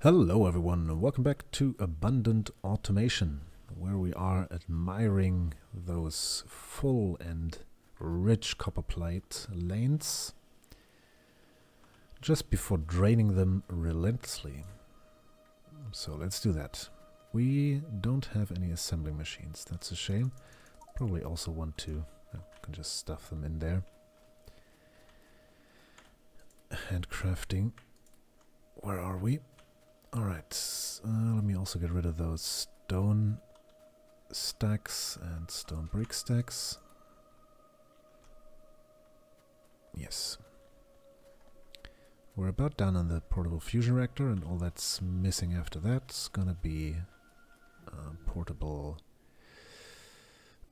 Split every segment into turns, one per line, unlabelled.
Hello everyone, and welcome back to Abundant Automation, where we are admiring those full and rich copperplate lanes just before draining them relentlessly. So let's do that. We don't have any assembling machines, that's a shame. Probably also want to, can just stuff them in there. Handcrafting, where are we? Alright, let me also get rid of those stone stacks and stone brick stacks. Yes. We're about done on the portable fusion reactor, and all that's missing after that's gonna be portable.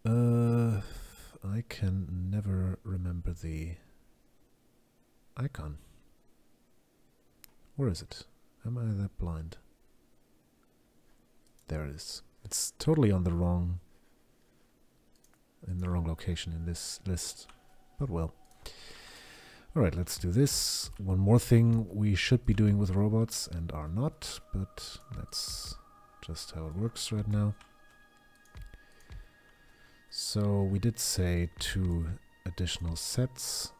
I can never remember the icon. Where is it? Am I that blind? There it is. It's totally on the wrong, in the wrong location in this list, but well. Alright, let's do this. One more thing we should be doing with robots and are not, but that's just how it works right now. So we did say 2 additional sets.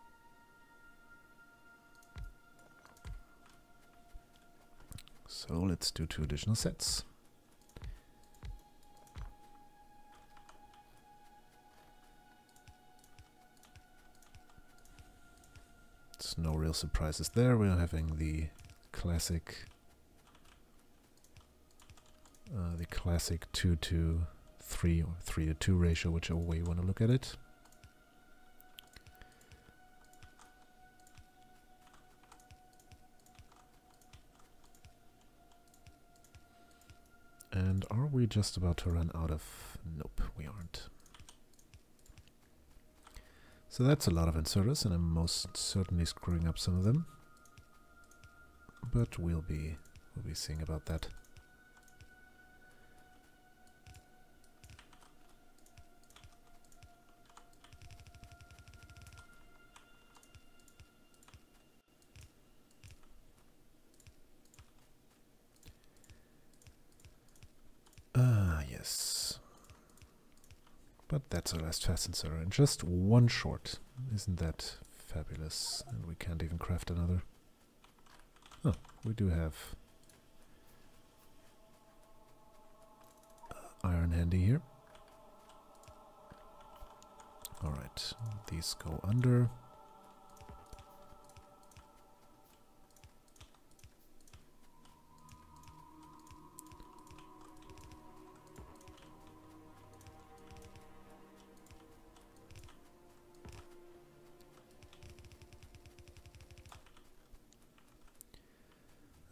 So let's do 2 additional sets. There's no real surprises there. We're having the classic 2 to 3 or 3 to 2 ratio, whichever way you want to look at it. And are we just about to run out of... Nope, we aren't. So that's a lot of inserters, and I'm most certainly screwing up some of them. But we'll be seeing about that. Yes. But that's our last fast inserter, and just one short. Isn't that fabulous? And we can't even craft another. Oh, we do have iron handy here. Alright, these go under.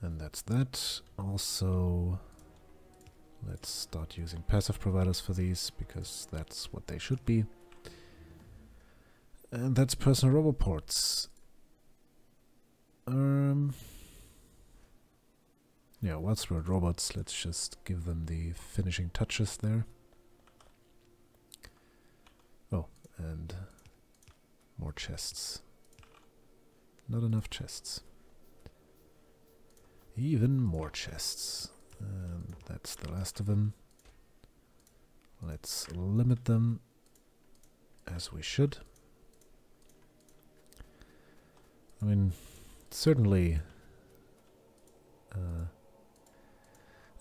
And that's that. Also, let's start using passive providers for these, because that's what they should be. And that's personal robot ports. Yeah, whilst we're at robots, let's just give them the finishing touches there. Oh, and more chests. Not enough chests. Even more chests. And that's the last of them. Let's limit them as we should. I mean, certainly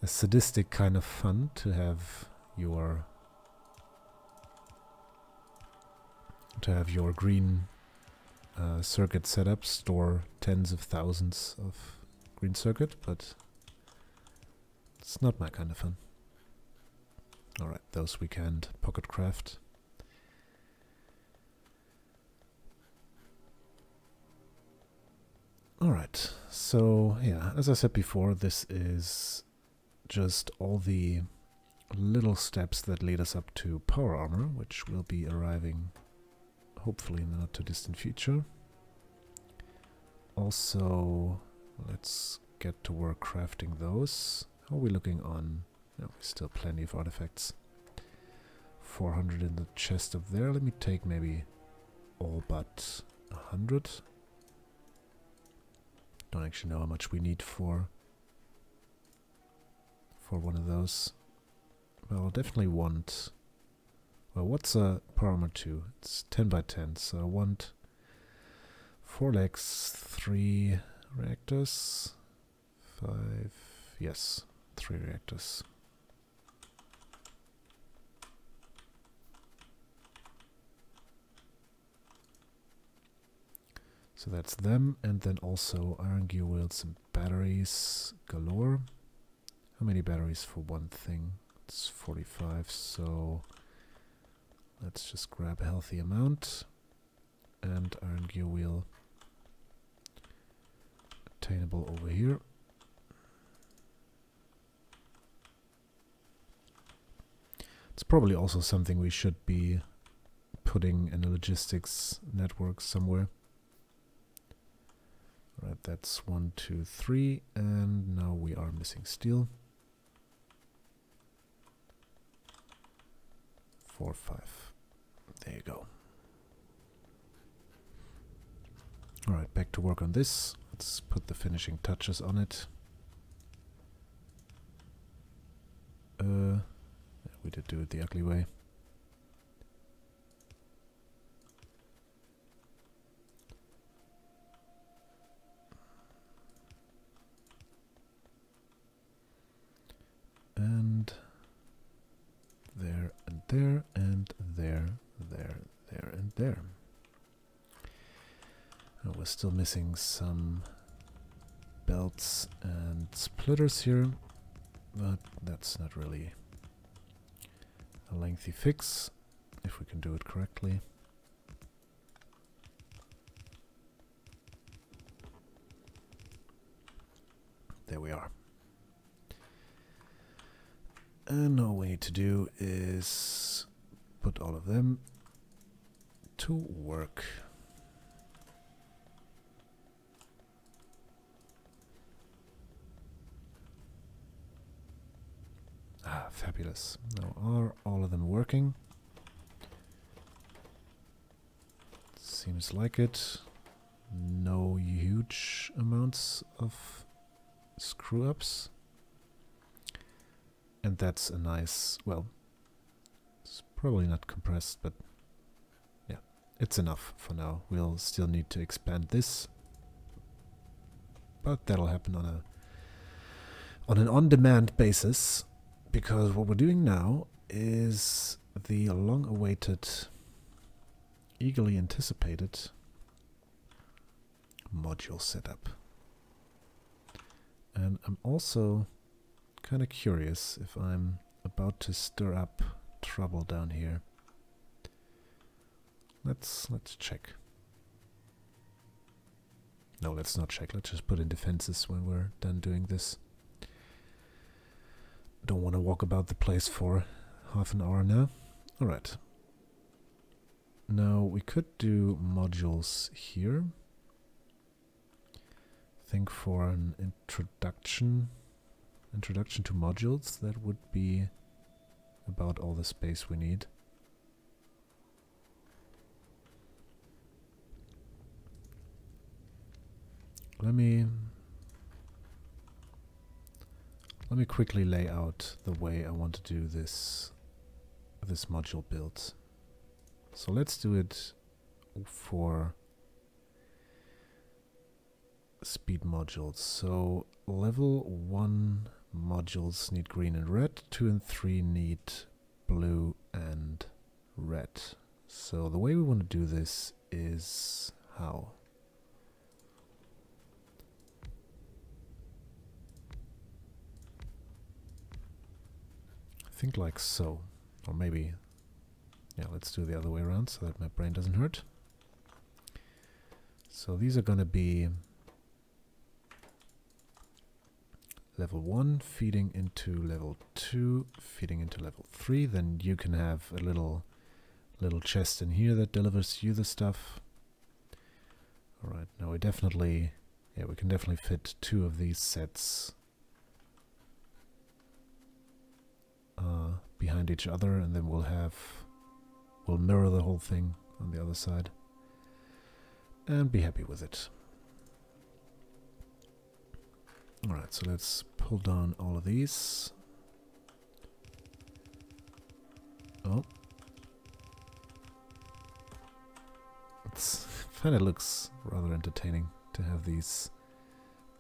a sadistic kind of fun to have your green circuit setup store tens of thousands of green circuit, but it's not my kind of fun. Alright, those we can't pocket craft. Alright, so yeah, as I said before, this is just all the little steps that lead us up to power armor, which will be arriving hopefully in the not too distant future. Also, let's get to work crafting those. How are we looking on? No, still plenty of artifacts. 400 in the chest up there. Let me take maybe all but 100. Don't actually know how much we need for for one of those. Well, I'll definitely want... Well, what's a power armor 2? It's 10 by 10, so I want 4 legs, 3 reactors, 5... Yes, 3 reactors. So that's them, and then also iron gear wheels and batteries galore. How many batteries for one thing? It's 45, so let's just grab a healthy amount. And iron gear wheel attainable over here. It's probably also something we should be putting in a logistics network somewhere. Right, that's 1, 2, 3, and now we are missing steel. 4, 5. There you go. Alright, back to work on this. Let's put the finishing touches on it. We did do it the ugly way. And there, and there, and there, there, there, and there. Oh, we're still missing some belts and splitters here, but that's not really a lengthy fix, if we can do it correctly. There we are. And all we need to do is put all of them to work. Ah, fabulous. Now are all of them working? Seems like it. No huge amounts of screw-ups. And that's a nice, well, it's probably not compressed, but yeah, it's enough for now. We'll still need to expand this, but that'll happen on an on-demand basis, because what we're doing now is the long-awaited, eagerly anticipated module setup. And I'm also kind of curious if I'm about to stir up trouble down here. Let's check. No, let's not check. Let's just put in defenses when we're done doing this. Don't want to walk about the place for half an hour now. All right. Now we could do modules here. I think for an introduction to modules, that would be about all the space we need. Let me quickly lay out the way I want to do this module build. So let's do it for speed modules. So level 1 modules need green and red, 2 and 3 need blue and red. So the way we want to do this is how? I think like so, or maybe, yeah, let's do the other way around so that my brain doesn't hurt. So these are going to be level 1 feeding into level 2, feeding into level 3. Then you can have a little chest in here that delivers you the stuff. Alright, now we definitely, yeah, we can definitely fit 2 of these sets behind each other, and then we'll mirror the whole thing on the other side and be happy with it. Alright, so let's pull down all of these. find it looks rather entertaining to have these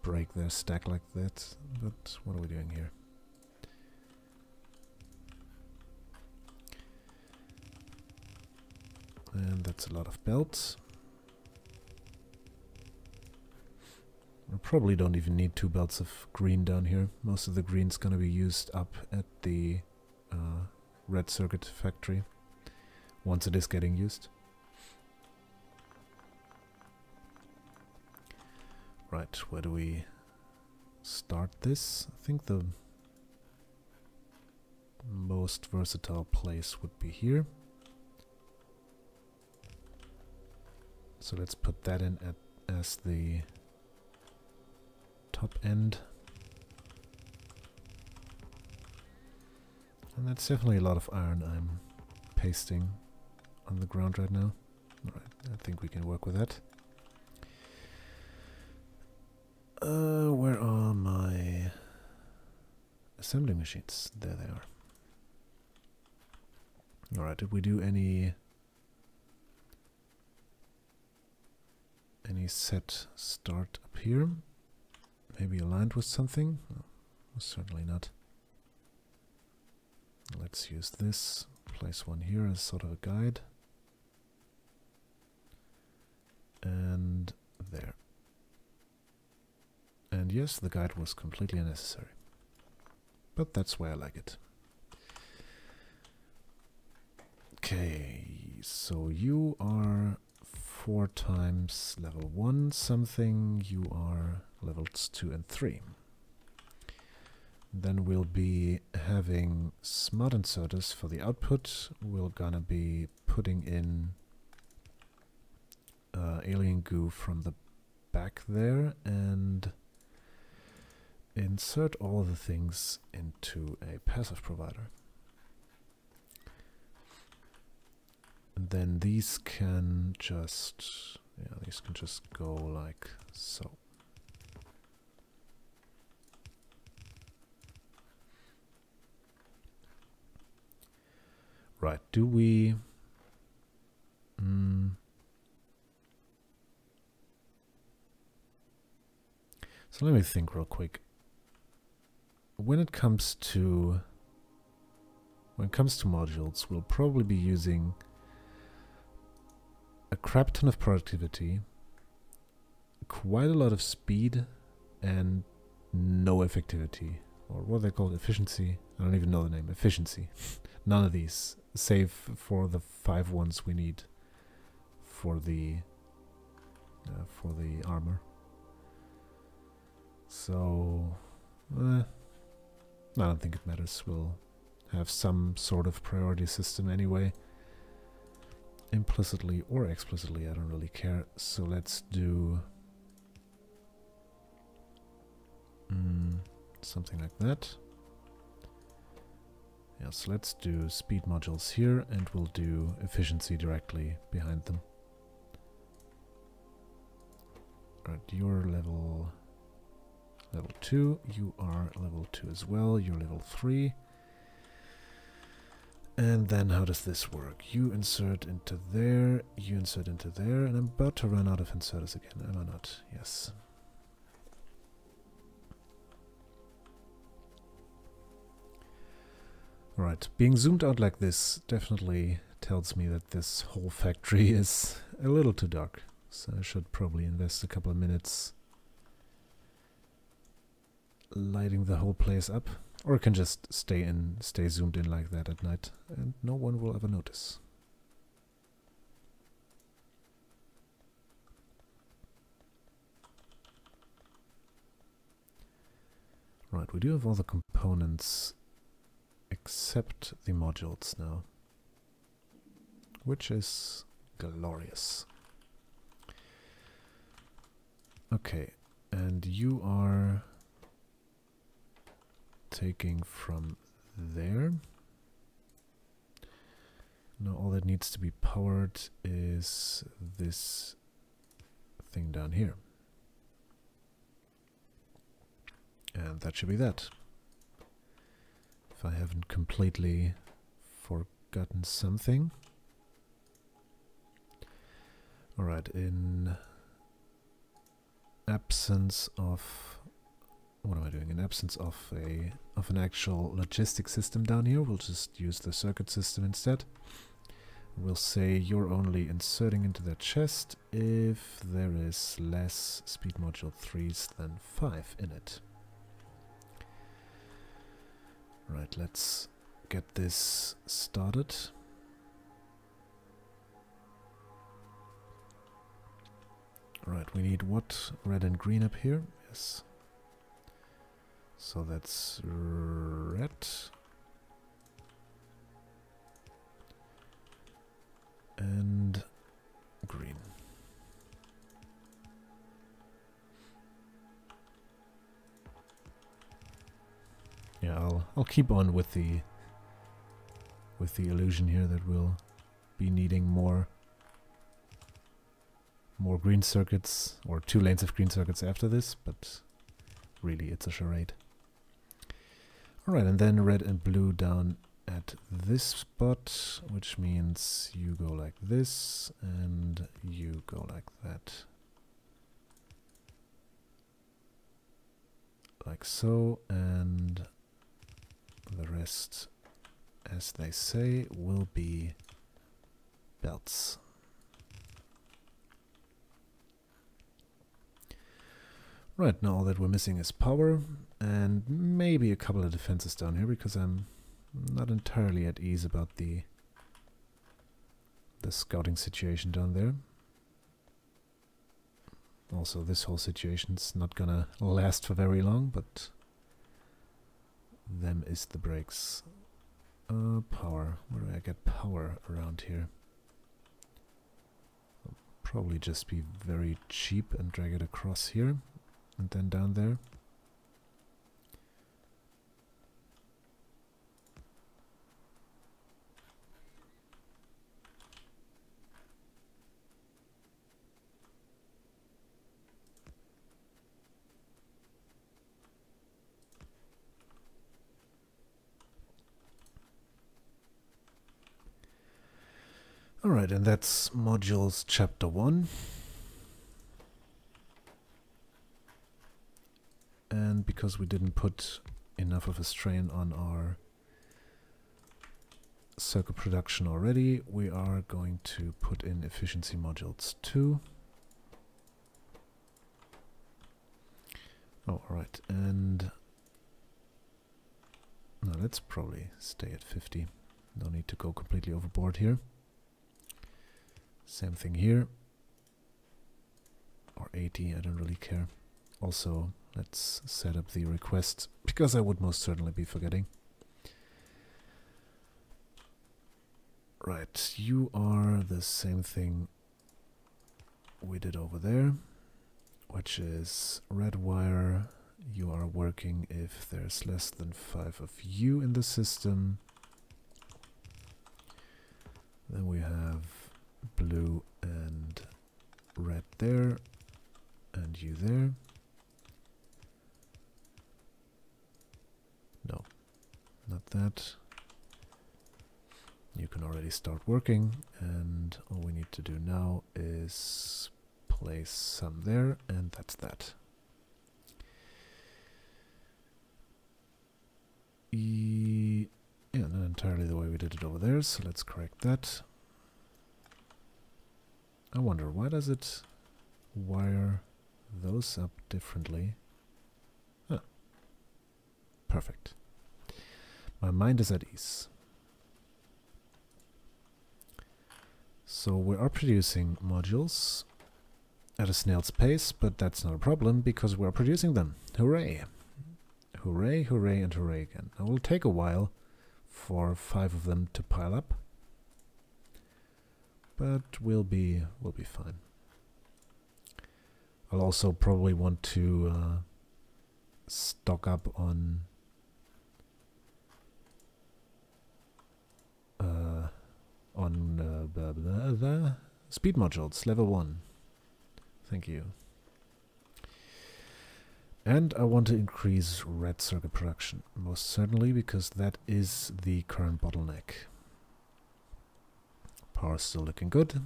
break their stack like that, but what are we doing here? And that's a lot of belts. We probably don't even need 2 belts of green down here. Most of the green's gonna be used up at the red circuit factory once it is getting used. Right, where do we start this? I think the most versatile place would be here. So let's put that in as the top end. And that's definitely a lot of iron I'm pasting on the ground right now. Alright, I think we can work with that. Where are my assembly machines? There they are. Alright, did we do any set start up here? Maybe aligned with something? Oh, certainly not. Let's use this. Place one here as sort of a guide. And there. And yes, the guide was completely unnecessary. But that's why I like it. Okay, so you are 4 times level 1 something, you are levels 2 and 3. Then we'll be having smart inserters for the output. We're gonna be putting in alien goo from the back there and insert all of the things into a passive provider. And then these can just, yeah, these can just go like so. Right, do we... So let me think real quick. When it comes to modules, we'll probably be using a crap ton of productivity, quite a lot of speed, and no effectivity, or what they call efficiency. I don't even know the name. Efficiency. None of these, save for the 5 ones we need for the armor. So, I don't think it matters. We'll have some sort of priority system anyway. Implicitly or explicitly, I don't really care. So let's do something like that. Yeah, so let's do speed modules here, and we'll do efficiency directly behind them. Alright, you're level 2, you are level 2 as well, you're level 3. And then how does this work? You insert into there, you insert into there, and I'm about to run out of inserters again, am I not? Yes. Right, being zoomed out like this definitely tells me that this whole factory is a little too dark. So I should probably invest a couple of minutes lighting the whole place up. Or I can just stay zoomed in like that at night, and no one will ever notice. Right, we do have all the components except the modules now, which is glorious. Okay, and you are taking from there. Now all that needs to be powered is this thing down here. And that should be that. If I haven't completely forgotten something. Alright, in absence of... What am I doing? In absence of an actual logistic system down here, we'll just use the circuit system instead. We'll say you're only inserting into that chest if there is less speed module 3s than 5 in it. Right, let's get this started. Right, we need what? Red and green up here? Yes. So that's red. And green. Yeah, I'll keep on with the illusion here that we'll be needing more green circuits, or 2 lanes of green circuits after this, but really it's a charade. Alright, and then red and blue down at this spot, which means you go like this and you go like that. Like so, and the rest, as they say, will be belts. Right, now all that we're missing is power, and maybe a couple of defenses down here, because I'm not entirely at ease about the scouting situation down there. Also, this whole situation's not gonna last for very long, but them is the breaks. Power. Where do I get power around here? I'll probably just be very cheap and drag it across here. And then down there. Alright, and that's modules chapter 1. And because we didn't put enough of a strain on our circuit production already, we are going to put in efficiency modules 2. Oh, alright, and no, let's probably stay at 50. No need to go completely overboard here. Same thing here. Or 80, I don't really care. Also, let's set up the request, because I would most certainly be forgetting. Right, you are the same thing we did over there, which is red wire. You are working if there's less than 5 of you in the system. Then we have blue and red there, and you there. No, not that. You can already start working, and all we need to do now is place some there, and that's that. Yeah, not entirely the way we did it over there, so let's correct that. I wonder, why does it wire those up differently? Huh. Perfect. My mind is at ease. So we are producing modules at a snail's pace, but that's not a problem because we're producing them. Hooray! Hooray, hooray, and hooray again. It will take a while for 5 of them to pile up, but we'll be fine. I'll also probably want to stock up on the speed modules, level 1. Thank you. And I want to increase red circuit production, most certainly, because that is the current bottleneck. Power's still looking good.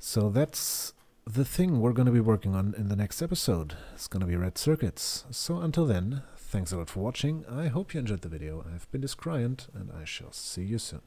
So that's the thing we're going to be working on in the next episode. It's going to be red circuits. So until then, thanks a lot for watching. I hope you enjoyed the video. I've been Discryant, and I shall see you soon.